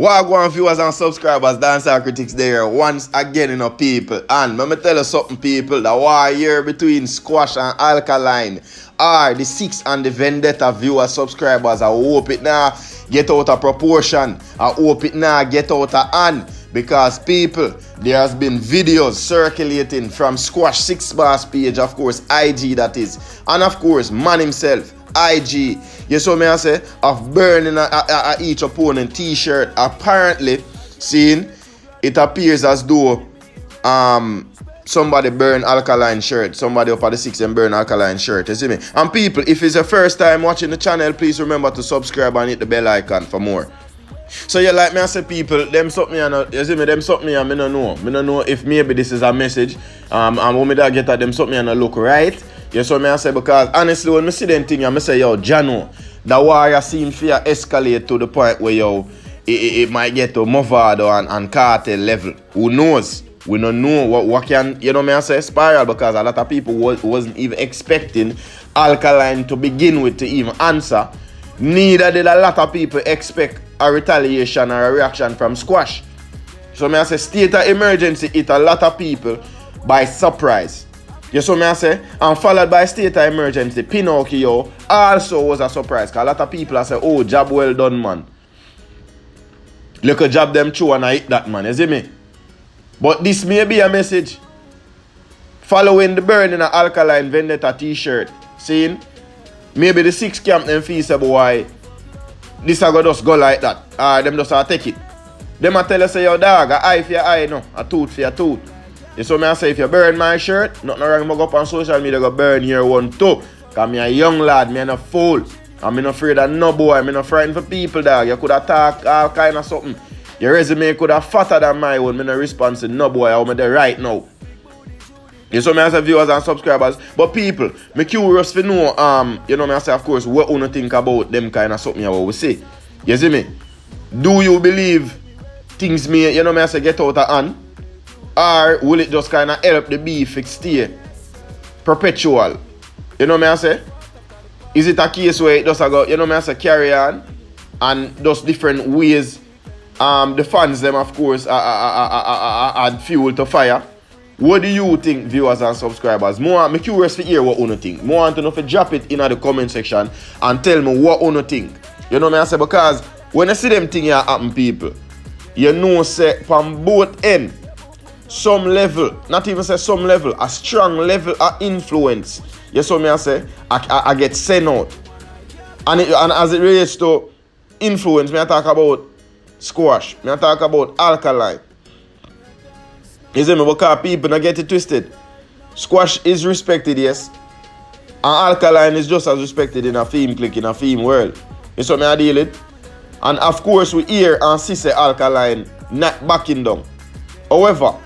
Wagwan viewers and subscribers, Dancehall Critics there once again, people. And let me tell you something, people. The war here between Squash and Alkaline are the 6 and the Vendetta viewers, subscribers. I hope it now get out of proportion. I hope it now get out of hand. Because people, there has been videos circulating from Squash 6 Boss page, of course, IG that is. And of course, man himself, IG. You saw me I say of burning each opponent t-shirt. Apparently, seeing it appears as though somebody burn Alkaline shirt. Somebody up at the 6 and burn Alkaline shirt. You see me? And people, if it's your first time watching the channel, please remember to subscribe and hit the bell icon for more. So you like me I say, people, them something you see me, them something I don't know. I don't know if maybe this is a message. And when me that get at them something and look right. You so me I say, because honestly when me see them thing I say, yo, Jano, the war seem to escalate to the point where yo it might get to Movado and Cartel level. Who knows? We don't know what can, you know me I say, spiral, because a lot of people wasn't even expecting Alkaline to begin with to even answer. Neither did a lot of people expect a retaliation or a reaction from Squash. So me I say state of emergency hit a lot of people by surprise. You saw me I say, and followed by state of emergency, Pinocchio also was a surprise. Because a lot of people I say, oh, job well done, man. Look a job them through and I hit that, man. You see me? But this may be a message. Following the burning of Alkaline Vendetta t-shirt. Seeing? Maybe the 6 camp them feel say, boy, this a go just go like that. Them just take it. Them a tell you say, yo dog, a eye for your eye, no. A tooth for your tooth. You saw me I say, if you burn my shirt, nothing wrong me go up on social media go burn your one too. Because me a young lad, me a no fool. And me no afraid of no boy, me no frightened for people, dog. You could have talk all kind of something. Your resume could have fatter than my own. Me no response to no boy, how me there right now. You saw me I say, viewers and subscribers. But people, me curious to know, you know me I say, of course, what you think about them kind of something what we say. You see me? Do you believe things may, you know me I say, get out of hand? Or will it just kind of help the beef stay perpetual? You know me I say? Is it a case where it just go, you know me I say, carry on and just different ways the fans them of course add fuel to fire? What do you think, viewers and subscribers? I'm curious to hear what you think. More want to know if you drop it in the comment section and tell me what you think. You know me I say, because when I see them things happen, people, you know say from both ends, some level, not even say some level, a strong level of influence. You saw me I say, I get sent out. And as it relates to influence, me I talk about Squash, me I talk about Alkaline. You see me, because people don't get it twisted. Squash is respected, yes. And Alkaline is just as respected in a film clique, in a film world. You saw me I deal it. And of course we hear and see say Alkaline not backing down. However,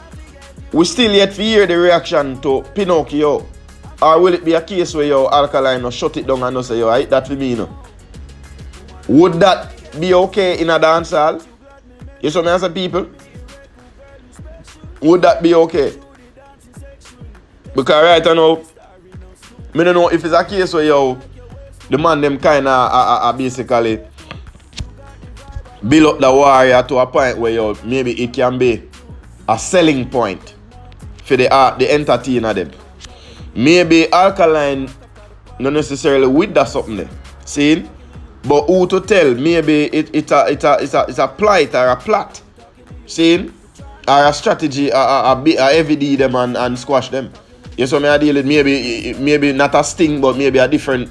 we still yet to hear the reaction to Pinocchio. Or will it be a case where your Alkaline no shut it down and no say, yo, I hit that for me, you know? Would that be okay in a dancehall? You saw me as a people? Would that be okay? Because right now, I don't know if it's a case where yo, the man them kind of basically build up the warrior to a point where yo, maybe it can be a selling point for the entertainer them. Maybe Alkaline not necessarily with that something there. See? But who to tell? Maybe it's a plight or a plot. See? Or a strategy, a heavy D them and squash them. You saw me I deal with maybe not a sting, but maybe a different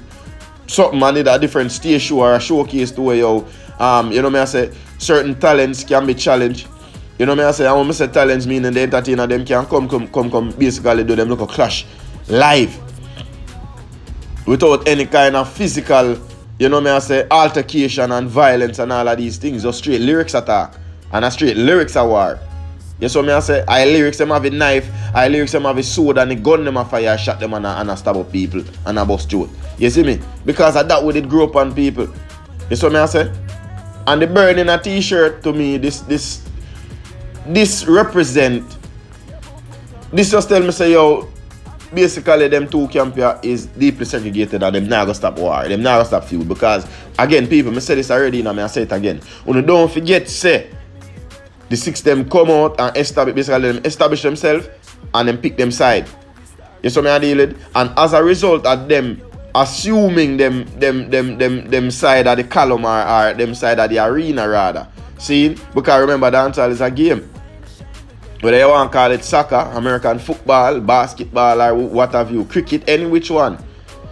something and a different stage show or a showcase to where you know me I say certain talents can be challenged. You know me I say, and when I say talents meaning the entertainer them can come basically do them look a clash live. Without any kind of physical, you know me I say, altercation and violence and all of these things. Just straight lyrics attack. And a straight lyrics are war. You saw me I say, I lyrics them have a knife, I lyrics them have a sword and a gun them a fire, shot them and a stab up people and a bust joke. You see me? Because of that way it grew up on people. You saw me I say? And the burning a t-shirt to me, this represent, this just tell me say, yo, basically them two camp here is deeply segregated and them not gonna stop war, them not gonna stop feud. Because again, people, I say this already and I say it again. When you don't forget say The six them come out and establish themselves and then pick them side. You see me I deal with? And as a result of them assuming them side of the column or them side of the arena rather. See? Because remember dancehall is a game. Whether you want to call it soccer, American football, basketball or what have you, cricket, any which one.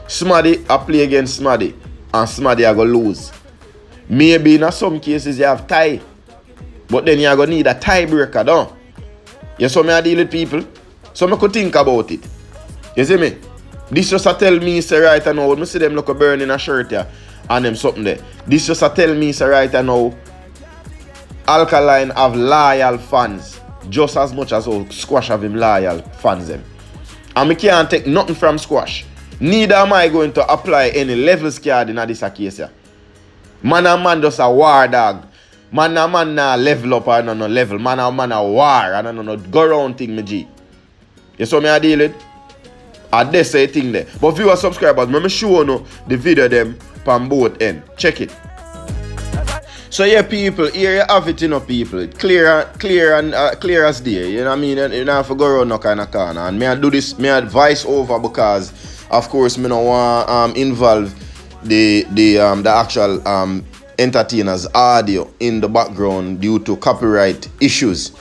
Smaddy I play against Smaddy and Smaddy I go lose. Maybe in some cases you have tie. But then you're going to need a tiebreaker, don't you? See me I deal with people? So I could think about it. You see me? This just a tell me, say right now, when I see them look a burning a shirt here and them something there. This just a tell me, say right now, Alkaline have loyal fans just as much as how Squash have him loyal fans them. And I can't take nothing from Squash. Neither am I going to apply any levels card in this case here. Man and man just a war dog. Man and man na level up or no level. Man and man a war and no go round thing me G. You saw me I deal with? I dare say thing there. But viewers, subscribers, let me show you the video them from both end. Check it. So yeah, people, here you have it, you know, people. Clear as day. You know what I mean? You don't have to go around no kind of corner. And me I do this, me advice over because, of course, me don't want involve the actual entertainers audio in the background due to copyright issues.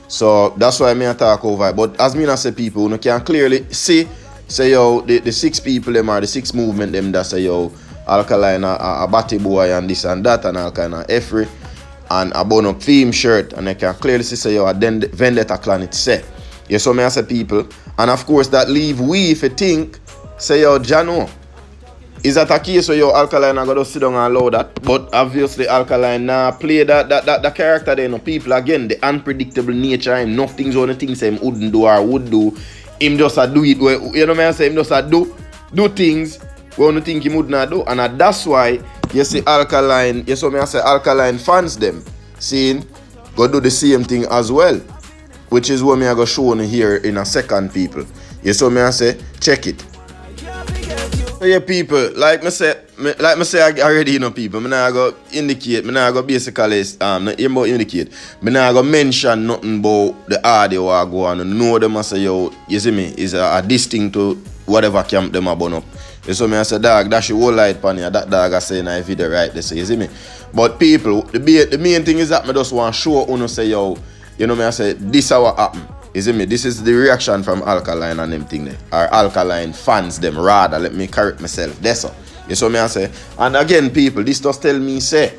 So that's why me I talk over it. But as me I say, people, you can clearly see, say yo, the six people them are the six movement them that say yo, Alkaline a Batty Boy and this and that and all kind of Efri and a bone up theme shirt and they can clearly see say yo a Vendetta clan it say. You so me I say people, and of course that leave we if you think say yo Jano. Is that a case where your Alkaline are gonna sit down and allow that? But obviously Alkaline play that character there, you know, people again, the unpredictable nature, him enough things on the things him wouldn't do or would do. Him just a do it where, you know what I say, him just a do things where you think him would not do. And that's why you see Alkaline, you saw me I say Alkaline fans them seeing go do the same thing as well. Which is what me I go show you here in a second, people. You saw me I say check it. So yeah, people, like me say I already know people, me nah go indicate, me nah go basically not even about indicate, me nah go mention nothing about the audio I go on and know them and say yo, you see me, is a distinct to whatever camp them a burn up. You see me I say dog, that's your whole light pan here, that dog I say in a video right there, so you see me. But people, the main thing is that me just want to show you say yo, you know me I say this how what happen. You see me? This is the reaction from Alkaline and them thing there. Or Alkaline fans them rather. Let me correct myself. That's all. You see me I say? And again, people, this just tell me say,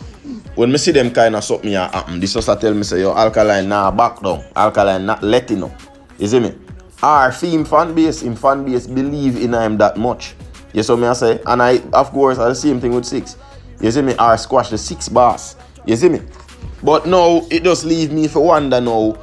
when me see them kind of something happen, this just tell me say, yo, Alkaline nah back down. Alkaline not letting up. You see me? Our theme fan base believe in him that much. You see me I say? And I, of course, are the same thing with Six. You see me? Our Squash the Six boss. You see me? But now, it just leave me for wonder now.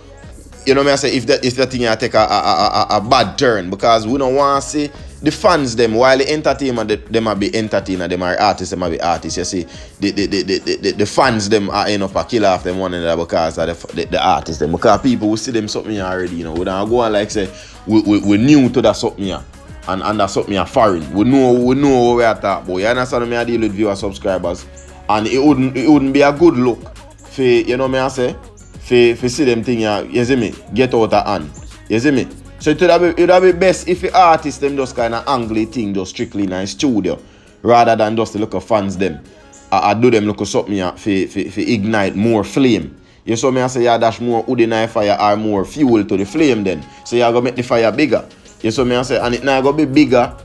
You know me I say if that thing I take a bad turn because we don't want to see the fans them while the entertainment them might be entertainer, them are artists, them might be artists. You see the fans them are end up a kill off them one another because of the artists them because people will see them something already, you know. We don't go on like say we new to that something here and that something foreign. We know what we are talking about. You understand me I deal with viewer subscribers and it wouldn't be a good look for you know me I say. For see them thing here, you see me, get out of hand. You see me? So it would be best if the artists them just kind of angle thing just strictly in a studio rather than just to look at fans them. I do them look at something here for ignite more flame. You saw me I say yeah, dash more wood in the fire or more fuel to the flame then. So you go make the fire bigger. You saw me I say and it now go be bigger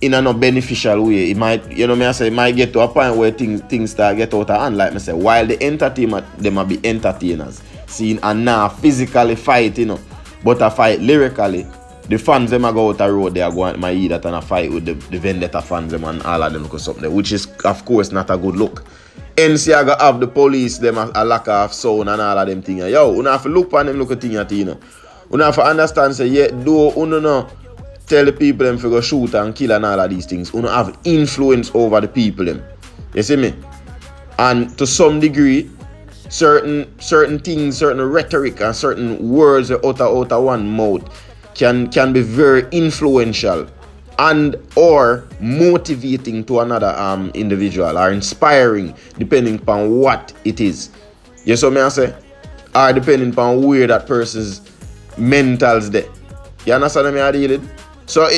in a no beneficial way. It might, you know me I say, it might get to a point where things start get out of hand. Like me say, while the entertainment, they might be entertainers. Seeing and now physically fight, you know, but a fight lyrically. The fans them go out the road, they are going to eat that and a fight with the Vendetta fans them and all of them look something there, which is of course not a good look. Hence you go have the police them a lack of sound and all of them things. Yo, you have to look on them look at things, you know. You have to understand say yeah, though you know tell the people them to go shoot and kill and all of these things, you don't have influence over the people them. You see me? And to some degree, certain things, certain rhetoric and certain words out of one mouth can be very influential and or motivating to another individual or inspiring depending upon what it is. You see me I say? or depending upon where that person's mental's there. You understand what I deal with? So,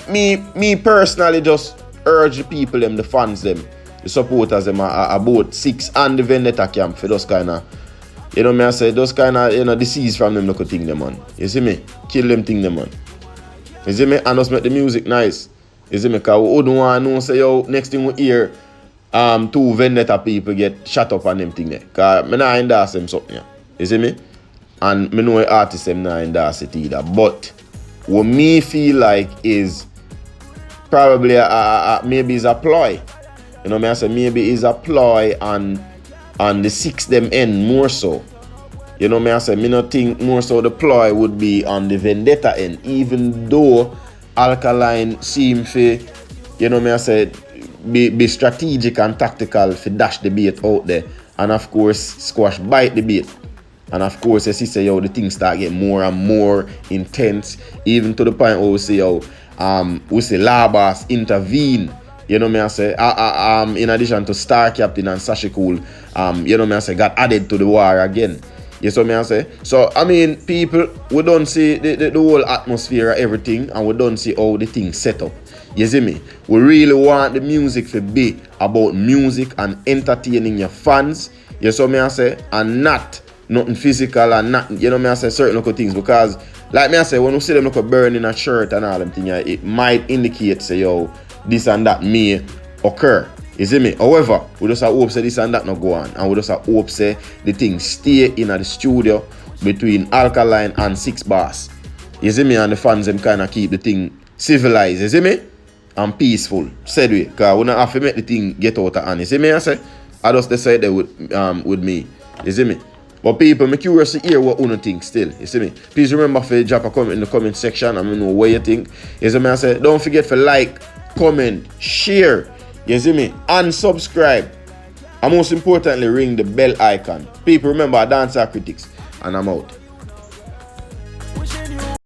me personally just urge the people, them, the fans, them, the supporters, them, about 6 and the Vendetta camp for those kind of, me I say, those kind of, disease from them, look at thing, them, man. You see me? Kill them thing, them, man. You see me? And just make the music nice. You see me? Because we don't want to know, say, yo, next thing we hear, 2 Vendetta people get shut up on them thing there. Because I not endorse them something, yeah. You see me? And I know artists them not endorse it either. But what me feel like is probably maybe is a ploy. Me I say maybe is a ploy on the 6 them end more so. Me I say me not think more so the ploy would be on the Vendetta end. Even though Alkaline seem to, me I say be strategic and tactical to dash the bait out there. And of course Squash bite the bait. And of course, as you say, the things start getting more and more intense, even to the point where we see Labas intervene. Me I say, in addition to Star Captain and Sashi Cool, me I say, got added to the war again. You see me I say? So, I mean, people, we don't see the whole atmosphere of everything, and we don't see how the thing set up. You see me? We really want the music to be about music and entertaining your fans. You see me I say? And not nothing physical and not, me I say certain local things, because like me I say, when we see them look burning a shirt and all them things, it might indicate say, yo, this and that may occur. You see me? However, we just hope say this and that not go on, and we just hope say the thing stay in the studio between Alkaline and 6 Boss. You see me? And the fans them kind of keep the thing civilized. You see me? And peaceful. Said we, because we don't have to make the thing get out of hand. You see me? I say, I just decide that with me. You see me? But people, I'm curious to hear what you think still. You see me? Please remember to drop a comment in the comment section and know what you think. You see me? I say, don't forget to like, comment, share. You see me? And subscribe. And most importantly, ring the bell icon. People, remember, Dancehall Critics. And I'm out.